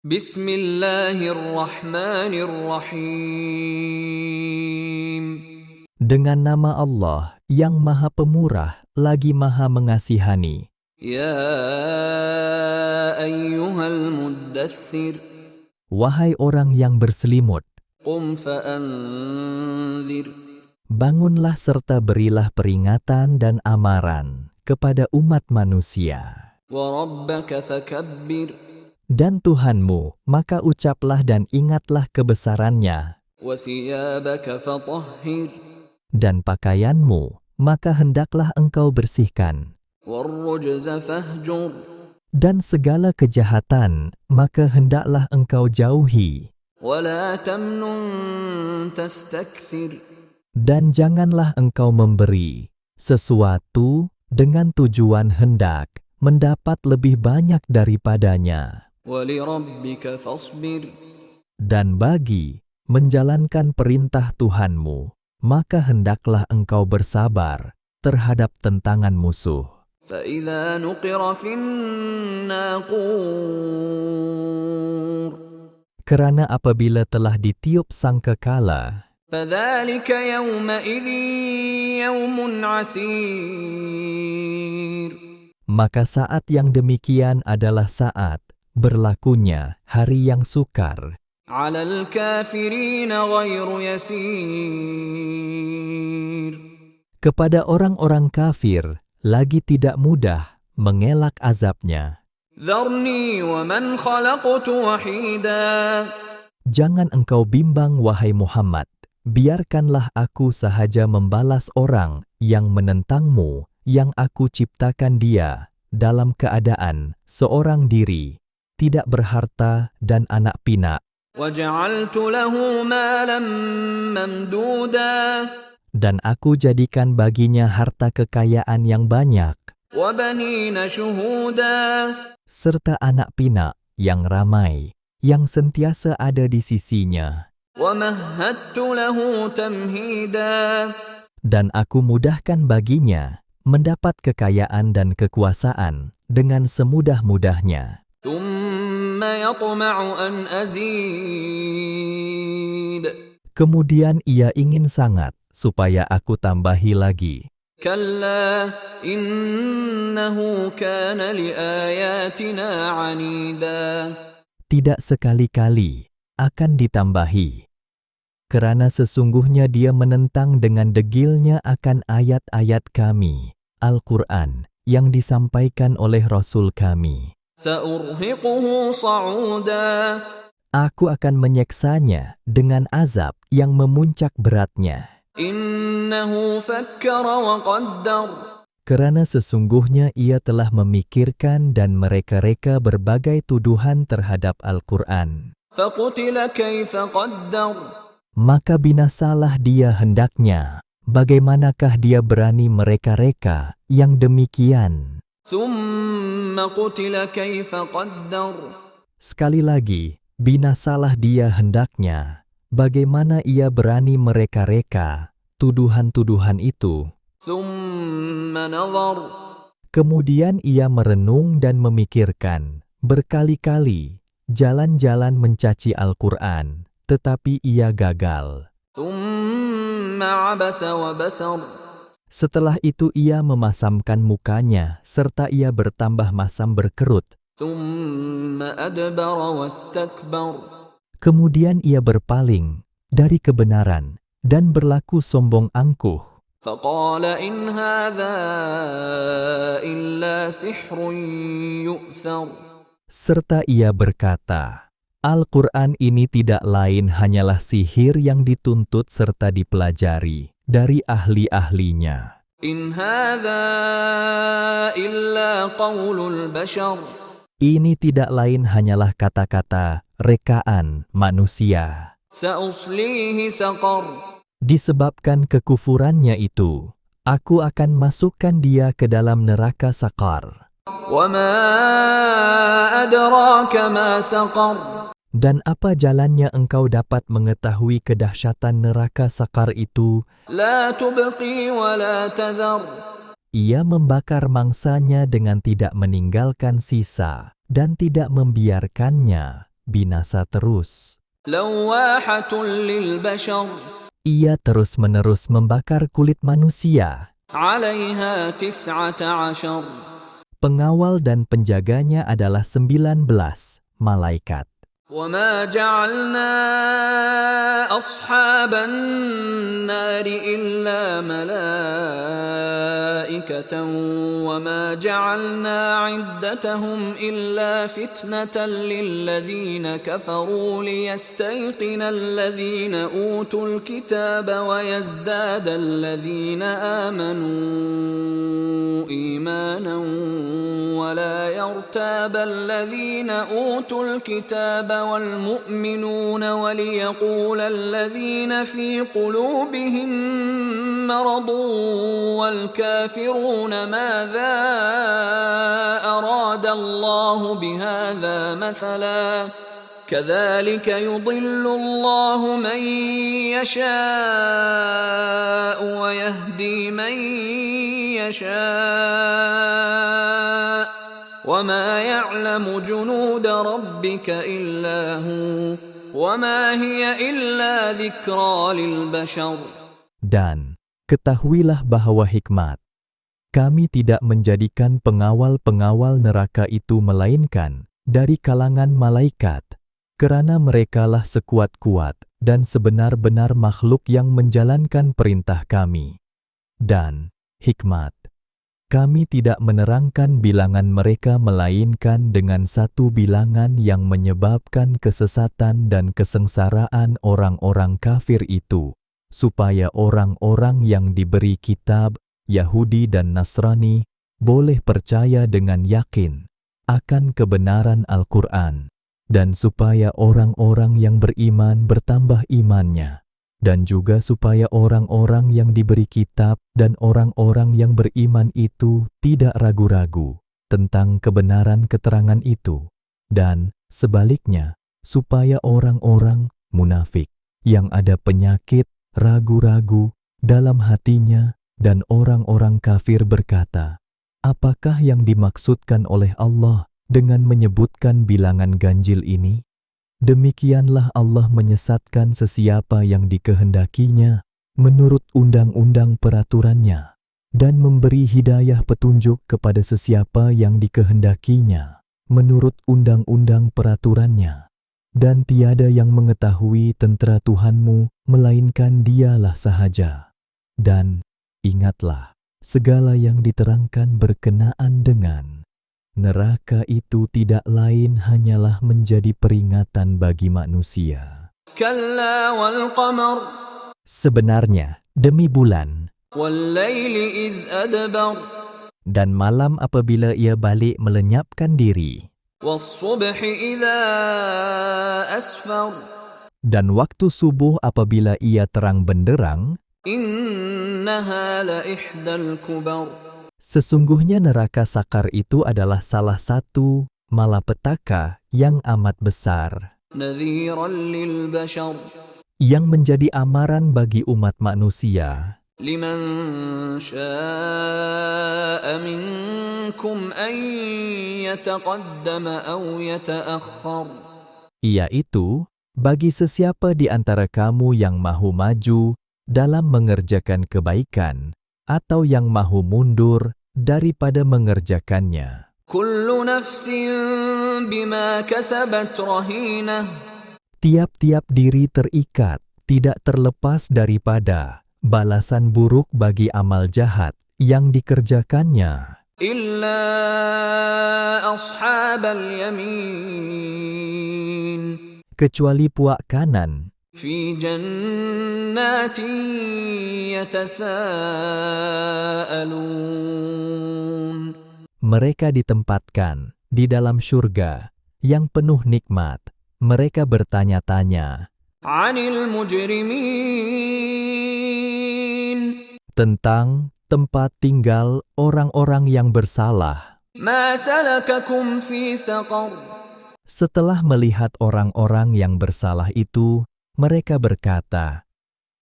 Bismillahirrahmanirrahim. Dengan nama Allah yang Maha Pemurah lagi Maha Mengasihani. Ya ayyuhal muddaththir. Wahai orang yang berselimut, Qum fa'anzir. bangunlah serta berilah peringatan dan amaran kepada umat manusia. Wa rabbaka fakabbir. Dan Tuhanmu, maka ucaplah dan ingatlah kebesarannya. Wa thiyabaka fatahhir. Dan pakaianmu, maka hendaklah engkau bersihkan. Warrujza fahjur. Dan segala kejahatan, maka hendaklah engkau jauhi. Wa la tamnun tastakthir. Dan janganlah engkau memberi sesuatu dengan tujuan hendak mendapat lebih banyak daripadanya. Wa li rabbika fasbir. Dan bagi menjalankan perintah Tuhanmu, maka hendaklah engkau bersabar terhadap tentangan musuh. فَإِذَا نُقِرَ فِي النَّاقُورِ. Kerana apabila telah ditiup sangkakala, فَذَلِكَ يَوْمَئِذٍ يَوْمٌ عَسِيرٌ. maka saat yang demikian adalah saat berlakunya hari yang sukar. عَلَى الْكَافِرِينَ غَيْرُ يَسِيرٍ. Kepada orang-orang kafir, lagi tidak mudah mengelak azabnya. ذَرْنِي وَمَنْ خَلَقْتُ وَحِيدًا. Jangan engkau bimbang, wahai Muhammad. Biarkanlah aku sahaja membalas orang yang menentangmu, yang aku ciptakan dia dalam keadaan seorang diri, tidak berharta dan anak pinak. وَجَعَلْتُ لَهُ مَالًا مَمْدُودًا. Dan aku jadikan baginya harta kekayaan yang banyak, وَبَنِينَ شُهُودًا. serta anak pinak yang ramai, yang sentiasa ada di sisinya. وَمَهَّدتُّ لَهُ تَمْهِيدًا. Dan aku mudahkan baginya mendapat kekayaan dan kekuasaan dengan semudah-mudahnya. ثُمَّ يَطْمَعُ أَنْ أَزِيدَ. Kemudian ia ingin sangat supaya aku tambahi lagi. كَلَّا إِنَّهُ كَانَ لِآيَاتِنَا عَنِيدًا. Tidak sekali-kali akan ditambahi. Kerana sesungguhnya dia menentang dengan degilnya akan ayat-ayat kami, Al-Quran, yang disampaikan oleh Rasul kami. سَأُرْهِقُهُ صَعُودًا. Aku akan menyeksanya dengan azab yang memuncak beratnya. إِنَّهُ فَكَّرَ وَقَدَّرَ. Kerana sesungguhnya ia telah memikirkan dan mereka-reka berbagai tuduhan terhadap Al-Quran. فَقُتِلَ كَيْفَ قَدَّرَ. Maka binasalah dia hendaknya. Bagaimanakah dia berani mereka-reka yang demikian? ثُمَّ قُتِلَ كَيْفَ قَدَّرَ. Sekali lagi, binasalah dia hendaknya. Bagaimana ia berani mereka-reka tuduhan-tuduhan itu? ثُمَّ نَظَرَ. Kemudian ia merenung dan memikirkan berkali-kali jalan-jalan mencaci Al-Quran, tetapi ia gagal. ثُمَّ عَبَسَ وَبَسَرَ. Setelah itu ia memasamkan mukanya, serta ia bertambah masam berkerut. ثُمَّ أَدْبَرَ وَاسْتَكْبَرَ. Kemudian ia berpaling dari kebenaran dan berlaku sombong angkuh. فَقَالَ إِنْ هَذَا إِلَّا سِحْرٌ يُؤْثَرُ. Serta ia berkata, Al-Quran ini tidak lain hanyalah sihir yang dituntut serta dipelajari dari ahli-ahlinya. إِنْ هَذَا إِلَّا قَوْلُ الْبَشَرِ. Ini tidak lain hanyalah kata-kata rekaan manusia. سَأُصْلِيهِ سَقَرَ. Disebabkan kekufurannya itu, aku akan masukkan dia ke dalam neraka Sakar. وَمَا أَدْرَاكَ مَا سَقَرُ. Dan apa jalannya engkau dapat mengetahui kedahsyatan neraka Sakar itu? لَا تُبْقِي وَلَا تَذَرُ. Ia membakar mangsanya dengan tidak meninggalkan sisa dan tidak membiarkannya binasa terus. لواحة للبشر Ia terus-menerus membakar kulit manusia. عليها 19 Pengawal dan penjaganya adalah 19 malaikat. وما جعلنا أصحاب النار إلا ملائكة وما جعلنا عدتهم إلا فتنة للذين كفروا ليستيقن الذين أوتوا الكتاب ويزداد الذين آمنوا إيمانا ولا يرتاب الذين أوتوا الكتاب والمؤمنون وليقول الذين في قلوبهم مرض والكافرون ماذا أراد الله بهذا مثلا كذلك يضل الله من يشاء ويهدي من يشاء وما يعلم جنود ربك إلا هو وما هي إلا ذكرى للبشر. Dan ketahuilah bahwa hikmat, kami tidak menjadikan pengawal-pengawal neraka itu melainkan dari kalangan malaikat, kerana merekalah sekuat-kuat dan sebenar-benar makhluk yang menjalankan perintah kami. Dan hikmat, kami tidak menerangkan bilangan mereka melainkan dengan satu bilangan yang menyebabkan kesesatan dan kesengsaraan orang-orang kafir itu, supaya orang-orang yang diberi kitab, Yahudi dan Nasrani, boleh percaya dengan yakin akan kebenaran Al-Quran, dan supaya orang-orang yang beriman bertambah imannya, dan juga supaya orang-orang yang diberi kitab dan orang-orang yang beriman itu tidak ragu-ragu tentang kebenaran keterangan itu, dan sebaliknya, supaya orang-orang munafik yang ada penyakit ragu-ragu dalam hatinya dan orang-orang kafir berkata, apakah yang dimaksudkan oleh Allah dengan menyebutkan bilangan ganjil ini? Demikianlah Allah menyesatkan sesiapa yang dikehendakinya menurut undang-undang peraturannya dan memberi hidayah petunjuk kepada sesiapa yang dikehendakinya menurut undang-undang peraturannya. Dan tiada yang mengetahui tentera Tuhanmu melainkan Dialah sahaja. Dan ingatlah segala yang diterangkan berkenaan dengan neraka itu tidak lain hanyalah menjadi peringatan bagi manusia. كلا والقمر Sebenarnya, demi bulan والليل إذ أدبر dan malam apabila ia balik melenyapkan diri, والصبح إذا أسفر dan waktu subuh apabila ia terang benderang, إنها لإحدى الكبر. sesungguhnya neraka sakar itu adalah salah satu malapetaka yang amat besar, نذيرا للبشر yang menjadi amaran bagi umat manusia. لمن شاء منكم أن يتقدم أو يتأخر. Yaitu, bagi sesiapa di antara kamu yang mahu maju dalam mengerjakan kebaikan, atau yang mahu mundur daripada mengerjakannya. كل نفس بما كسبت رهينة. Tiap-tiap diri terikat, tidak terlepas daripada balasan buruk bagi amal jahat yang dikerjakannya. إلا أصحاب اليمين Kecuali puak kanan, في جنات يتساءلون. mereka ditempatkan di dalam syurga yang penuh nikmat. Mereka bertanya-tanya عن المجرمين tentang tempat tinggal orang-orang yang bersalah. ما سلككم في سقر. Setelah melihat orang-orang yang bersalah itu, mereka berkata,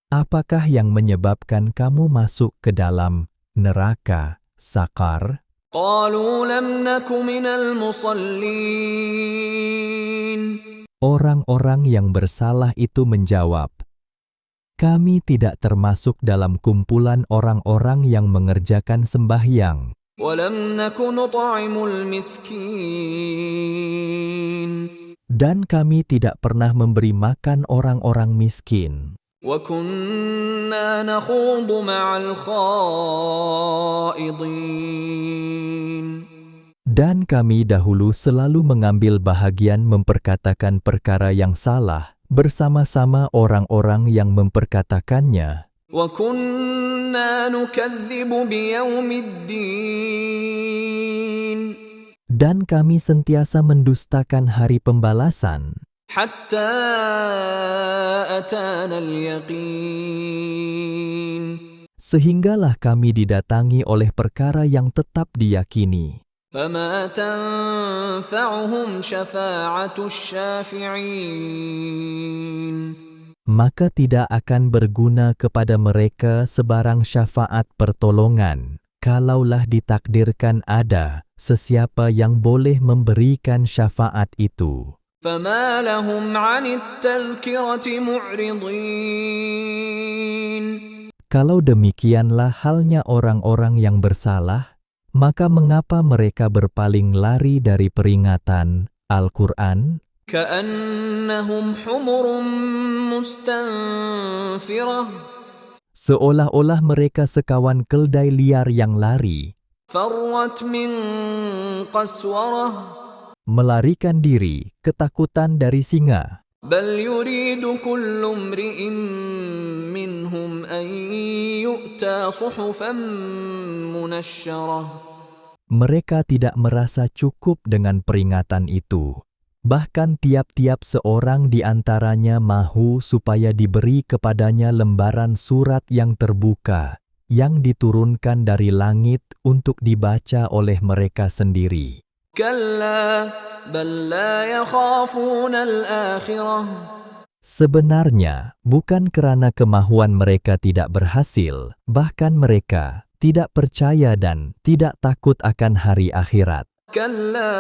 apakah yang menyebabkan kamu masuk ke dalam neraka sakar? قالوا لم نك من المصلين Orang-orang yang bersalah itu menjawab, "Kami tidak termasuk dalam kumpulan orang-orang yang mengerjakan sembahyang, ولم نك نطعم المسكين dan kami tidak pernah memberi makan orang-orang miskin, وكنا نخوض مع الخائضين dan kami dahulu selalu mengambil bahagian memperkatakan perkara yang salah bersama-sama orang-orang yang memperkatakannya, وكنا نكذب بيوم الدين dan kami sentiasa mendustakan hari pembalasan, حتى أتانا اليقين sehinggalah kami didatangi oleh perkara yang tetap diyakini. فما تنفعهم شفاعة الشافعين Maka tidak akan berguna kepada mereka sebarang syafaat pertolongan, kalaulah ditakdirkan ada sesiapa yang boleh memberikan syafaat itu. فما لهم عن التذكرة معرضين Kalau demikianlah halnya orang-orang yang bersalah, maka mengapa mereka berpaling lari dari peringatan Al-Quran? كأنهم حمر مستنفرة Seolah-olah mereka sekawan keldai liar yang lari, فرت من قسورة melarikan diri, ketakutan dari singa. بل يريد كل امرئ منهم أن يؤتى صحفا منشرة Mereka tidak merasa cukup dengan peringatan itu. Bahkan tiap-tiap seorang di antaranya mahu supaya diberi kepadanya lembaran surat yang terbuka, yang diturunkan dari langit untuk dibaca oleh mereka sendiri. كلا بل لا يخافون الآخرة Sebenarnya, bukan karena kemahuan mereka tidak berhasil, bahkan mereka tidak percaya dan tidak takut akan hari akhirat. كلا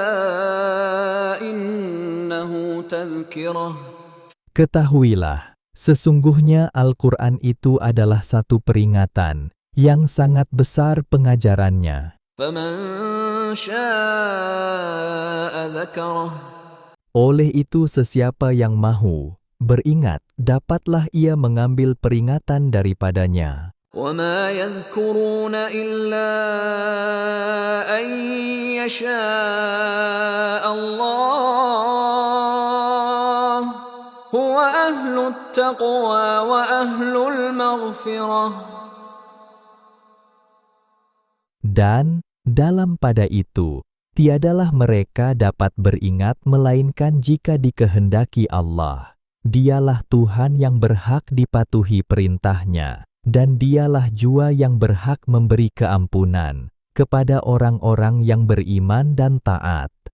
إنه تذكرة Ketahuilah, sesungguhnya Al-Quran itu adalah satu peringatan yang sangat besar pengajarannya. فمن شاء ذكره Oleh itu sesiapa yang mahu beringat, dapatlah ia mengambil peringatan daripadanya. وما يذكرون إلا أن يشاء الله هو أهل التقوى وأهل المغفرة Dan dalam pada itu, tiadalah mereka dapat beringat melainkan jika dikehendaki Allah. Dialah Tuhan yang berhak dipatuhi perintahnya, dan dialah jua yang berhak memberi keampunan kepada orang-orang yang beriman dan taat.